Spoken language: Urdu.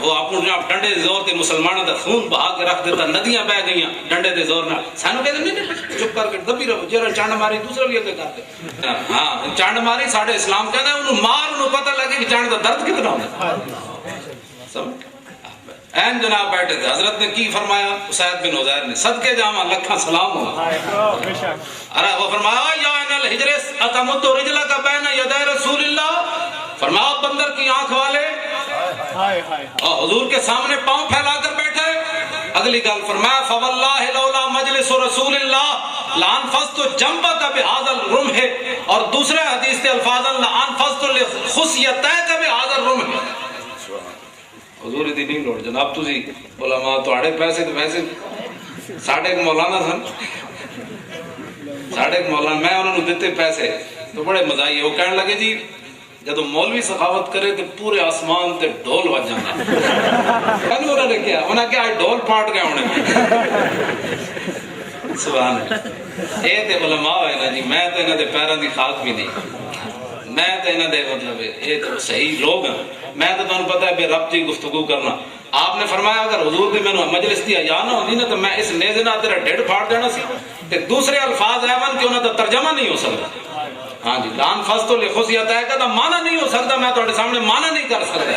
وہ اپنے جناب ڈنڈے دے زور تے مسلمانوں دا خون بہا کے رکھ دیتا، ندیاں بہ گئیاں ڈنڈے دے زور نال. سانو کہتے نہیں چپ کر کے دبی رہو، جڑا چانڈ ماری دوسرے بھی اگے کر دے. ہاں چانڈ ماری ساڈے اسلام کہندا ہے انہوں مار، انہوں پتہ لگے کہ چانڈ دا درد کتنا ہوندا ہے. این جناب بیٹھے تھے، حضرت نے کی فرمایا؟ اسید بن عزیر نے صدقے جاواں لکھاں سلام ہو. ارے وہ فرمایا یا ان الحجر اتمد رجلک بین یدی رسول اللہ، فرمایا بندر کی آنکھ والے اور حضور کے سامنے پاؤں پھیلا کر بیٹھے. اگلی گل فرمایا فواللہ لولا مجلس رسول اللہ لانفست جنبک بہذا الرمح، اور دوسرے حدیث کے الفاظ لانفست لخصیتیک بہذا الرمح. حضور دی نہیں لوڑ جناب، تسی علماء تواڈے پیسے تے پیسے ساڈے ایک مولانا سن، ساڈے ایک مولانا میں انہوں نے دیتے پیسے تو بڑے مزہ آئی. وہ کہنے لگے جی جدو مولوی سخاوت کرے تو پورے آسمان تے ڈھول بج جانا. انہوں نے کیا؟ انہوں نے کیا ڈھول پھاٹ گئے ہونے. سبحان اللہ. اے تے علماء ہے نا جی، میں تے انہاں دے پیراں دی خاک بھی نہیں، میں تے انہاں دے مطلب یہ تو صحیح لوگ ہیں. میں تو تمہیں پتہ ہے بے رب جی گفتگو کرنا. آپ نے فرمایا اگر حضور دی میں مجلس دی آیا نہ ہوندی نا تو میں اس نیزے نال تیرا ڈیڈ پھاڑ دینا سی. تے دوسرے الفاظ ایون کہ انہاں دا ترجمہ نہیں ہو سکتا. ہاں جی لان فستو لخصیتیک کا معنی نہیں ہو سکتا، میں تہاڈے سامنے معنی نہیں کر سکتا.